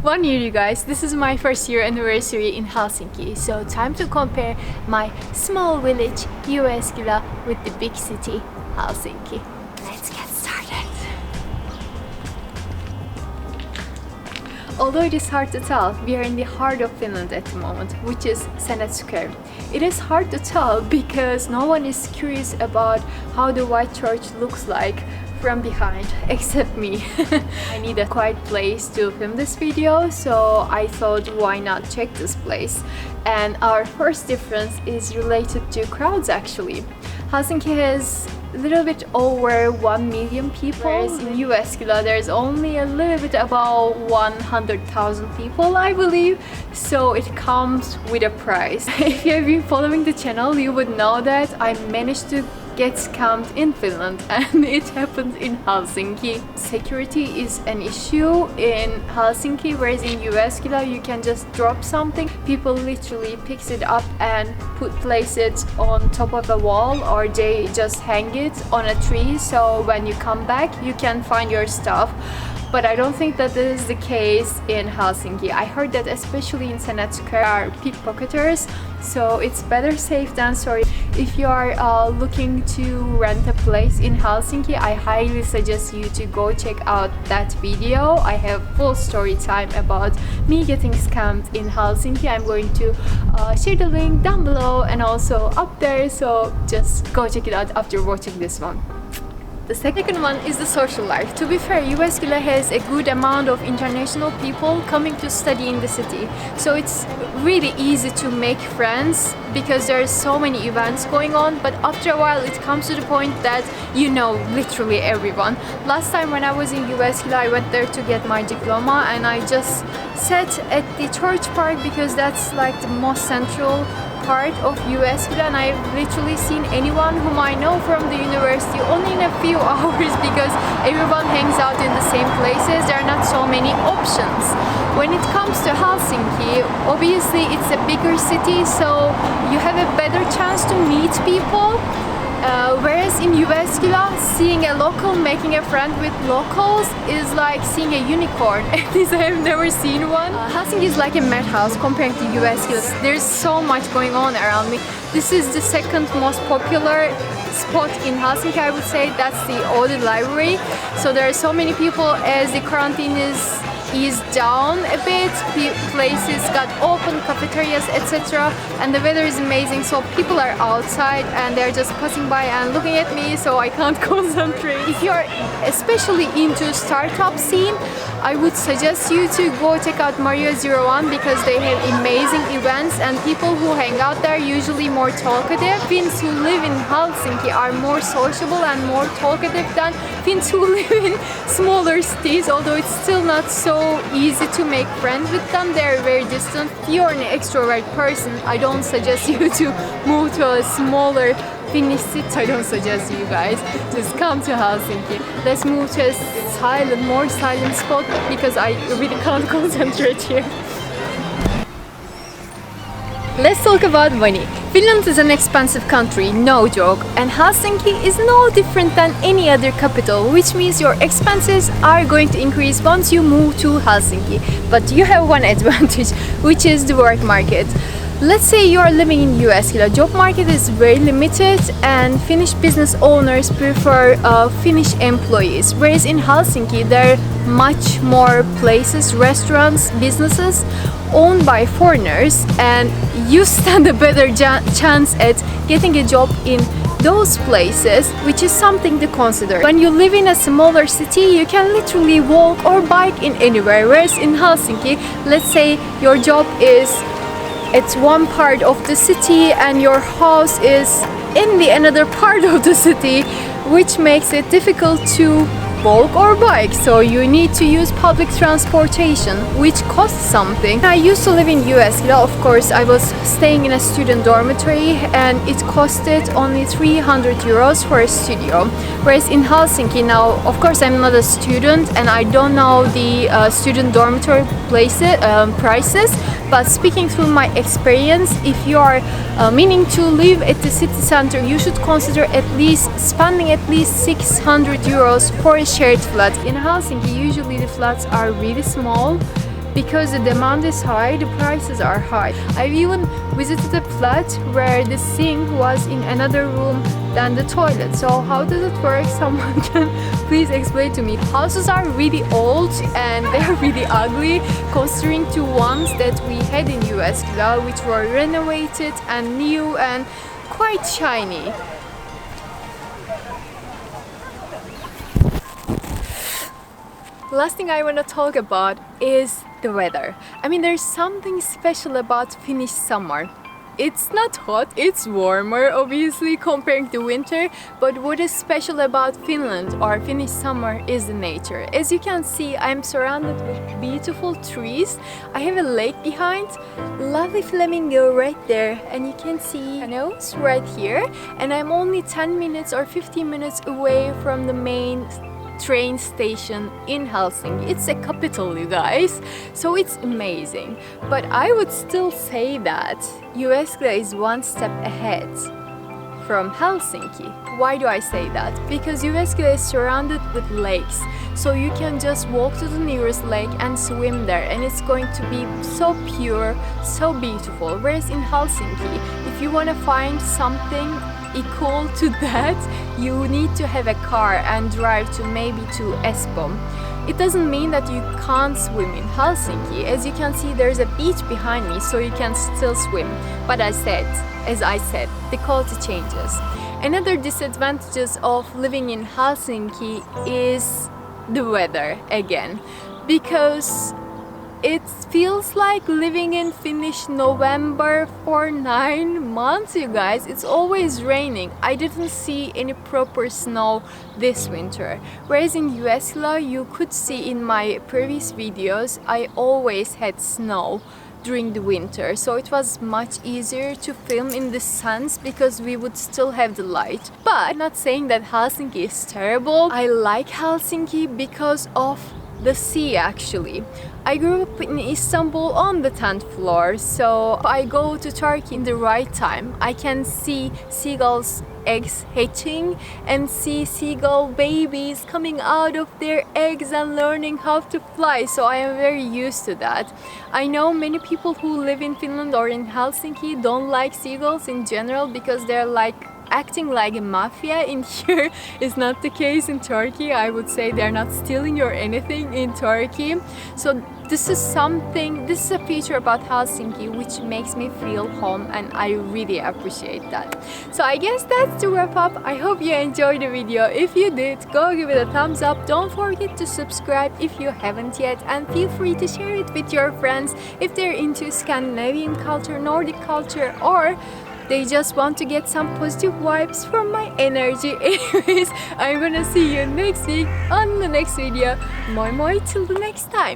1 year, you guys. This is my first year anniversary in Helsinki, so time to compare my small village Jyväskylä with the big city Helsinki. Let's get started. Although it is hard to tell, we are in the heart of Finland at the moment, which is Senate Square. It is hard to tell because no one is curious about how the white church looks like from behind, except me. I need a quiet place to film this video, so I thought why not check this place. And our first difference is related to crowds actually. Helsinki has a little bit over 1 million people, whereas in Jyväskylä there's only a little bit about 100,000 people, I believe, so it comes with a price. If you have been following the channel, you would know that I managed to get scammed in Finland, and it happened in Helsinki. Security is an issue in Helsinki, whereas in Jyväskylä you can just drop something. People literally picks it up and place it on top of a wall, or they just hang it on a tree, so when you come back you can find your stuff. But I don't think that this is the case in Helsinki. I heard that especially in Senate Square are pickpocketers, so it's better safe than sorry. If you are looking to rent a place in Helsinki, I highly suggest you to go check out that video. I have full story time about me getting scammed in Helsinki. I'm going to share the link down below and also up there, so just go check it out after watching this one. The second one is the social life. To be fair, Jyväskylä has a good amount of international people coming to study in the city. So it's really easy to make friends because there are so many events going on, but after a while it comes to the point that you know literally everyone. Last time when I was in Jyväskylä, I went there to get my diploma, and I just sat at the church park because that's like the most central part of Jyväskylä, and I've literally seen anyone whom I know from the university only in a few hours because everyone hangs out in the same places. There are not so many options. When it comes to Helsinki, obviously it's a bigger city, so you have a better chance to meet people. Whereas in Jyväskylä, seeing a local making a friend with locals is like seeing a unicorn. At least I have never seen one. Helsinki is like a madhouse compared to Jyväskylä. There's so much going on around me. This is the second most popular spot in Helsinki, I would say. That's the old library. So there are so many people as the quarantine is eased down a bit, places got open, cafeterias, etc. And the weather is amazing, so people are outside and they're just passing by and looking at me, so I can't concentrate. If you're especially into startup scene, I would suggest you to go check out Mario 01 because they have amazing events, and people who hang out there are usually more talkative. Finns who live in Helsinki are more sociable and more talkative than Finns who live in smaller cities, although it's still not so easy to make friends with them. They're very distant. If you're an extrovert person, I don't suggest you to move to a smaller Finnish city. I don't suggest you guys just come to Helsinki. Let's move to a more silent spot because I really can't concentrate here. Let's talk about money. Finland is an expensive country, no joke, and Helsinki is no different than any other capital, which means your expenses are going to increase once you move to Helsinki. But you have one advantage, which is the work market. Let's say you're living in Jyväskylä. Job market is very limited, and Finnish business owners prefer Finnish employees, whereas in Helsinki there are much more places, restaurants, businesses owned by foreigners, and you stand a better chance at getting a job in those places, which is something to consider. When you live in a smaller city, you can literally walk or bike in anywhere, whereas in Helsinki, let's say your job is at one part of the city and your house is in the another part of the city, which makes it difficult to walk or bike, so you need to use public transportation, which costs something. I used to live in Jyväskylä. Of course, I was staying in a student dormitory and it costed only 300 euros for a studio, whereas in Helsinki now, of course I'm not a student and I don't know the student dormitory prices, but speaking through my experience, if you are meaning to live at the city center, you should consider at least spending at least 600 euros for a shared flat. In Helsinki, usually the flats are really small because the demand is high, the prices are high. I've even visited a flat where the sink was in another room than the toilet. So how does it work? Someone can please explain to me. Houses are really old and they're really ugly considering to ones that we had in Jyväskylä, which were renovated and new and quite shiny. Last thing I want to talk about is the weather. I mean, there's something special about Finnish summer. It's not hot, it's warmer obviously comparing to winter, but what is special about Finland or Finnish summer is the nature. As you can see, I'm surrounded with beautiful trees. I have a lake behind, lovely flamingo right there, and you can see canoes right here, and I'm only 10 minutes or 15 minutes away from the main train station in Helsinki. It's a capital, you guys, so it's amazing. But I would still say that Jyväskylä is one step ahead from Helsinki. Why do I say that? Because Jyväskylä is surrounded with lakes, so you can just walk to the nearest lake and swim there, and it's going to be so pure, so beautiful. Whereas in Helsinki, if you want to find something equal to that, you need to have a car and drive to maybe to Espoo. It doesn't mean that you can't swim in Helsinki. As you can see, there's a beach behind me, so you can still swim. But as I said, the quality changes. Another disadvantages of living in Helsinki is the weather again, because it feels like living in Finnish November for 9 months, you guys. It's always raining. I didn't see any proper snow this winter. Whereas in Jyväskylä, you could see in my previous videos, I always had snow during the winter. So it was much easier to film in the suns because we would still have the light. But I'm not saying that Helsinki is terrible. I like Helsinki because of the sea actually. I grew up in Istanbul on the 10th floor, so if I go to Turkey in the right time, I can see seagulls' eggs hatching and see seagull babies coming out of their eggs and learning how to fly, so I am very used to that. I know many people who live in Finland or in Helsinki don't like seagulls in general because they're like acting like a mafia. In here is not the case in Turkey. I would say they're not stealing or anything in Turkey. So this is a feature about Helsinki which makes me feel home, and I really appreciate that. So I guess that's the wrap up. I hope you enjoyed the video. If you did, go give it a thumbs up. Don't forget to subscribe if you haven't yet, and feel free to share it with your friends if they're into Scandinavian culture, Nordic culture, or they just want to get some positive vibes from my energy. Anyways, I'm gonna see you next week on the next video. Moi moi till the next time.